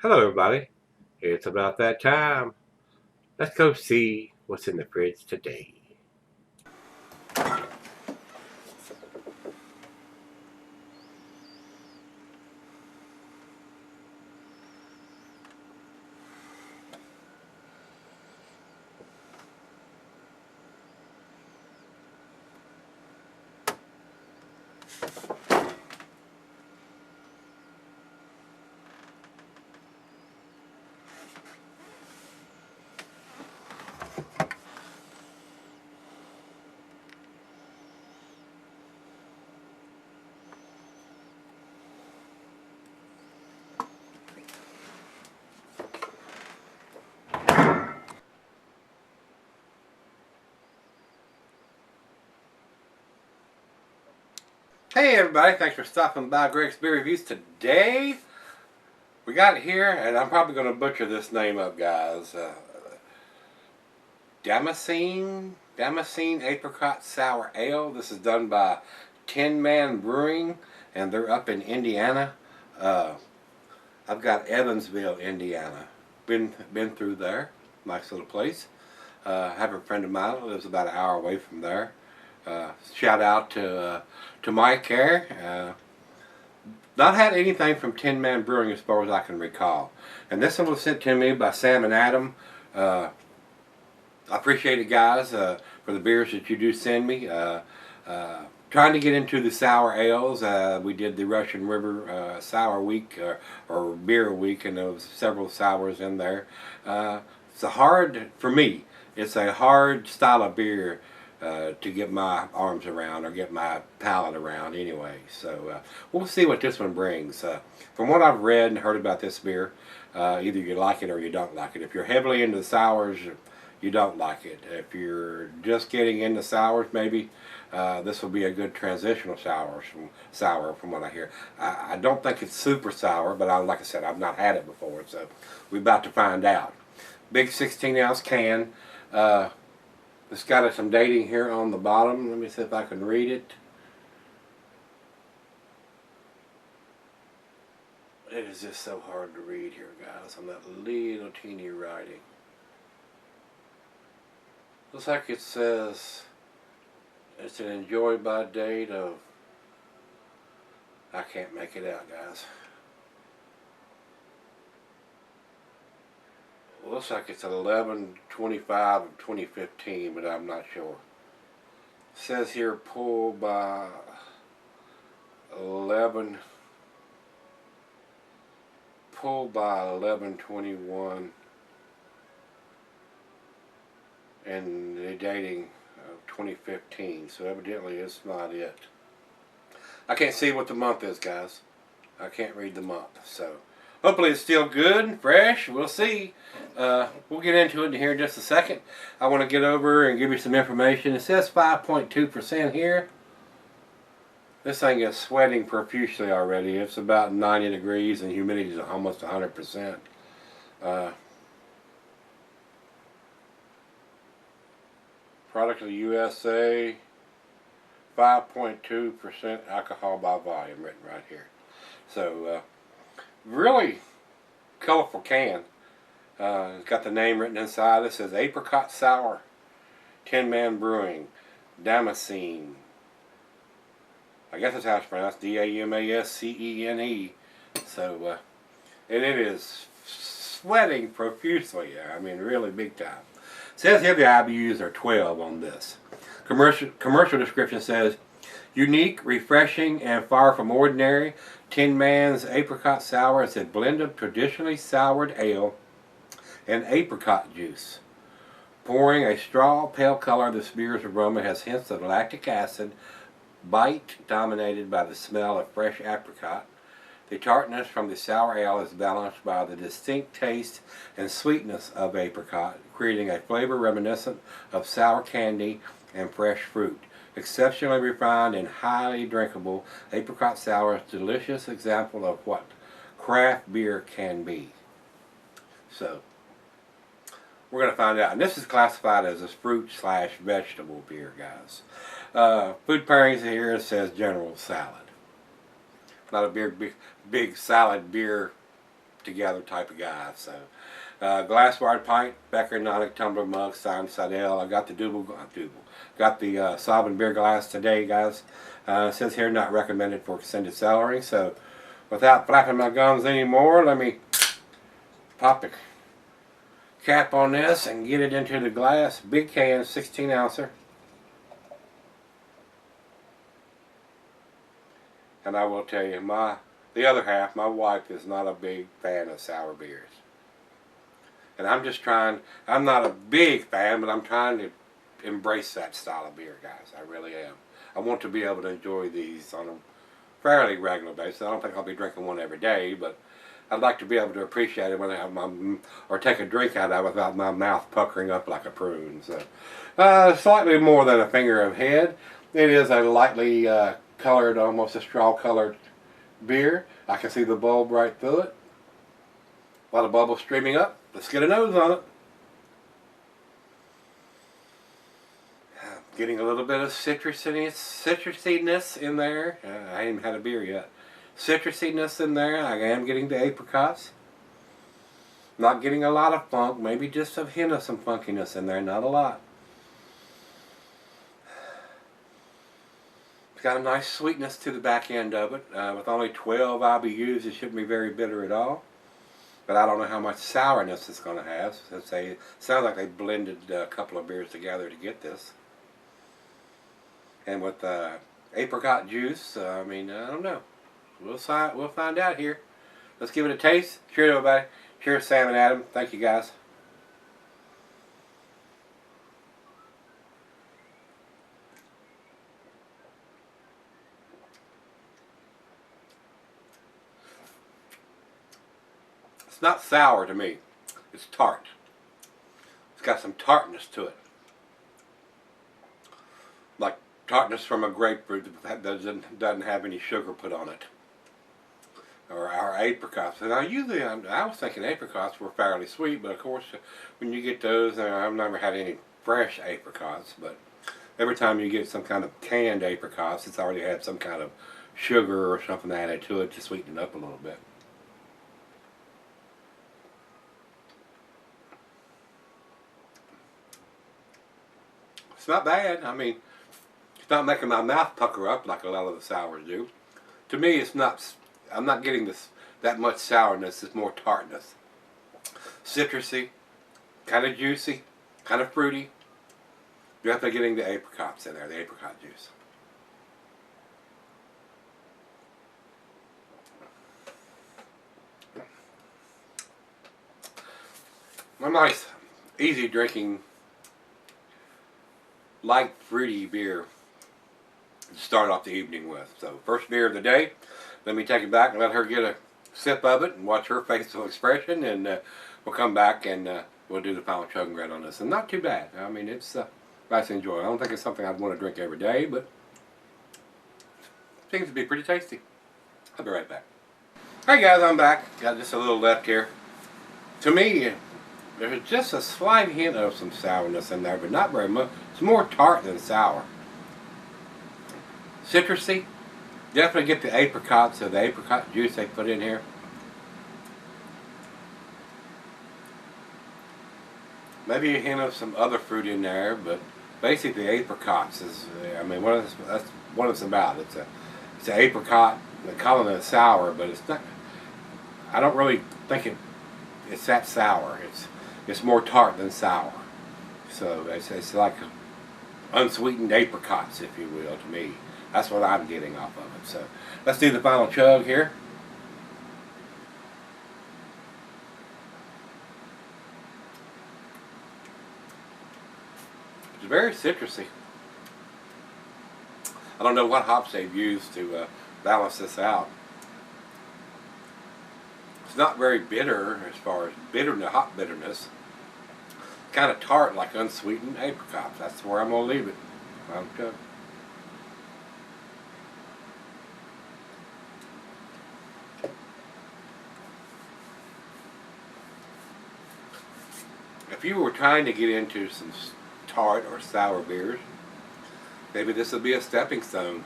Hello, everybody. It's about that time. Let's go see what's in the fridge today. Hey, everybody. Thanks for stopping by Gregsbeerreviews today. We got it here, and I'm probably going to butcher this name up, guys. Damascene Apricot Sour Ale. This is done by Tin Man Brewing, and they're up in Indiana. I've got Evansville, Indiana. Been through there. Nice little place. I have a friend of mine who lives about an hour away from there. Shout out to Mike here. Not had anything from Tin Man Brewing as far as I can recall. And this one was sent to me by Sam and Adam. I appreciate it, guys, for the beers that you do send me. Trying to get into the sour ales. We did the Russian River Sour Week, or Beer Week, and there was several sours in there. It's a hard, for me, it's a hard style of beer to get my arms around, or get my palate around anyway. So we'll see what this one brings. From what I've read and heard about this beer, either you like it or you don't like it. If you're heavily into the sours, you don't like it. If you're just getting into sours, maybe this will be a good transitional sour from what I hear. I don't think it's super sour, but like I said, I've not had it before, so we're about to find out. Big 16-ounce can. It's got some dating here on the bottom. Let me see if I can read it. It is just so hard to read here, guys, on that little teeny writing. Looks like it says it's an enjoy by date of, I can't make it out, guys. It looks like it's 11/25 of 2015, but I'm not sure. It says here pull by 11/21, and the dating of 2015, so evidently it's not it. I can't see what the month is, guys. I can't read the month, so hopefully it's still good and fresh. We'll see. We'll get into it here in just a second. I want to get over and give you some information. It says 5.2% here. This thing is sweating profusely already. It's about 90 degrees and humidity is almost 100%. Product of the USA. 5.2% alcohol by volume written right here. So really colorful can. It's got the name written inside. It says Apricot Sour, Tin Man Brewing, Damascene. I guess that's how it's pronounced, Damascene. So, and it is sweating profusely. I mean, really big time. It says here the IBUs are 12 on this. Commercial description says, unique, refreshing, and far from ordinary, Tin Man's Apricot Sour is a blend of traditionally soured ale and apricot juice. Pouring a straw pale color, this beer's aroma has hints of lactic acid, bite dominated by the smell of fresh apricot. The tartness from the sour ale is balanced by the distinct taste and sweetness of apricot, creating a flavor reminiscent of sour candy and fresh fruit. Exceptionally refined and highly drinkable, apricot sour is a delicious example of what craft beer can be. So, we're going to find out. And this is classified as a fruit/vegetable beer, guys. Food pairings here, it says general salad. Not a big salad beer together type of guy. So glass-barred pint, Becker, Nonic, tumbler, mug, stein, Sidell. I got the got the Sovereign beer glass today, guys. It says here not recommended for extended cellaring. So without flapping my gums anymore, let me pop the cap on this and get it into the glass. Big can, 16 ouncer. And I will tell you, the other half, my wife, is not a big fan of sour beers. And I'm not a big fan, but I'm trying to embrace that style of beer, guys. I really am. I want to be able to enjoy these on a fairly regular basis. I don't think I'll be drinking one every day, but I'd like to be able to appreciate it when I have or take a drink out of it without my mouth puckering up like a prune. So, slightly more than a finger of head. It is a lightly colored, almost a straw-colored beer. I can see the bulb right through it. A lot of bubbles streaming up. Let's get a nose on it. Getting a little bit of citrusiness in there. I haven't had a beer yet. Citrusiness in there. I am getting the apricots. Not getting a lot of funk. Maybe just a hint of some funkiness in there. Not a lot. It's got a nice sweetness to the back end of it. With only 12 IBUs, it shouldn't be very bitter at all. But I don't know how much sourness it's going to have. It sounds like they blended a couple of beers together to get this. And with apricot juice, I mean, I don't know. We'll find out here. Let's give it a taste. Cheers, everybody. Cheers, Sam and Adam. Thank you, guys. It's not sour to me. It's tart. It's got some tartness to it. Like tartness from a grapefruit that doesn't have any sugar put on it. Or our apricots. And I was thinking apricots were fairly sweet, but of course when you get those, I've never had any fresh apricots, but every time you get some kind of canned apricots, it's already had some kind of sugar or something added to it to sweeten it up a little bit. It's not bad. I mean, it's not making my mouth pucker up like a lot of the sours do. To me, it's not. I'm not getting that much sourness. It's more tartness. Citrusy, kind of juicy, kind of fruity. You're definitely getting the apricots in there, the apricot juice. A nice, easy drinking, light, fruity beer to start off the evening with. So, first beer of the day. Let me take it back and let her get a sip of it and watch her facial expression, and we'll come back and we'll do the final chug and grade on this. And not too bad. I mean, it's nice to enjoy. I don't think it's something I'd want to drink every day, but it seems to be pretty tasty. I'll be right back. Hey guys, I'm back. Got just a little left here. To me, there's just a slight hint of some sourness in there, but not very much. It's more tart than sour. Citrusy. Definitely get the apricots, so the apricot juice they put in here. Maybe a hint of some other fruit in there, but basically the apricots is, I mean, that's what it's about. It's an apricot. They call it sour, but it's not. I don't really think it's that sour. It's more tart than sour. So it's like unsweetened apricots, if you will, to me. That's what I'm getting off of it. So let's do the final chug here. It's very citrusy. I don't know what hops they've used to balance this out. It's not very bitter as far as hop bitterness. Kind of tart, like unsweetened apricots. That's where I'm going to leave it. Final chug. If you were trying to get into some tart or sour beers, maybe this would be a stepping stone.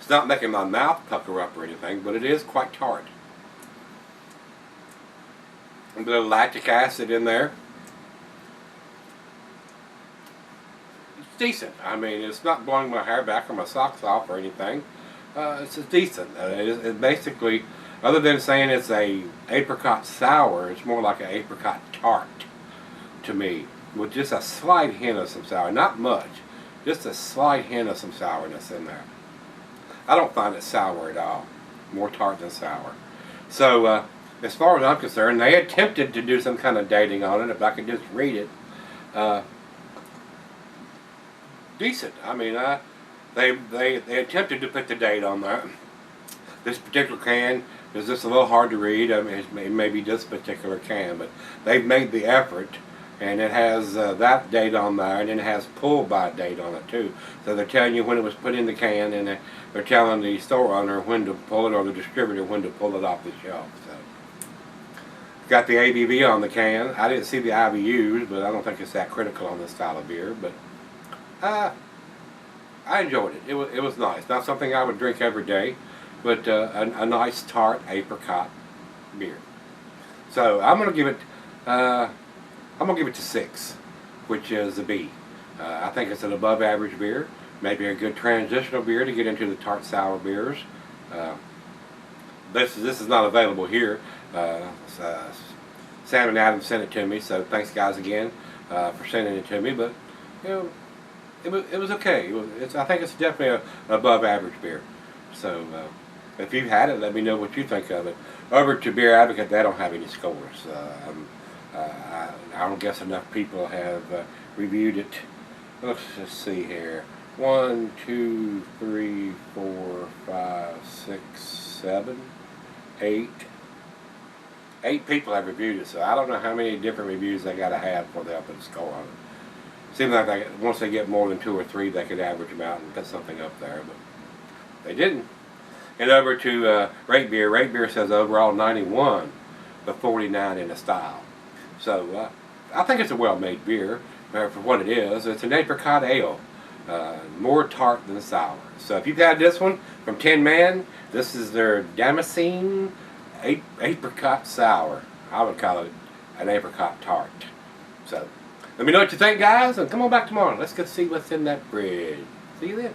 It's not making my mouth pucker up or anything, but it is quite tart. A bit of lactic acid in there. It's decent. I mean, it's not blowing my hair back or my socks off or anything. It's decent. It basically, other than saying it's a apricot sour, it's more like an apricot tart to me, with just a slight hint of some sour. Not much, just a slight hint of some sourness in there. I don't find it sour at all. More tart than sour. So, as far as I'm concerned, they attempted to do some kind of dating on it. If I could just read it, decent. I mean, they attempted to put the date on there. This particular can is just a little hard to read. I mean, it may be this particular can, but they've made the effort, and it has that date on there, and then it has pull by date on it too. So they're telling you when it was put in the can, and they're telling the store owner when to pull it, or the distributor when to pull it off the shelf. So, got the ABV on the can. I didn't see the IBUs, but I don't think it's that critical on this style of beer. But I enjoyed it. It was nice. Not something I would drink every day, but a nice tart apricot beer. So I'm gonna give it to 6, which is a B. I think it's an above average beer. Maybe a good transitional beer to get into the tart sour beers. This is not available here. Sam and Adam sent it to me, so thanks guys again for sending it to me. But you know, it was okay. I think it's definitely an above average beer. So if you've had it, let me know what you think of it. Over to Beer Advocate, they don't have any scores. I don't guess enough people have reviewed it. Let's just see here. 1, 2, 3, 4, 5, 6, 7, 8. 8 people have reviewed it, so I don't know how many different reviews they got to have before they put a score on it. Seems like once they get more than 2 or 3, they could average them out and put something up there, but they didn't. And over to Rate Beer. Rate Beer says overall 91, but 49 in the style. So I think it's a well-made beer for what it is. It's an apricot ale, more tart than sour. So if you've had this one from Tin Man, this is their Damascene Apricot Sour. I would call it an apricot tart. So let me know what you think, guys, and come on back tomorrow. Let's go see what's in that fridge. See you then.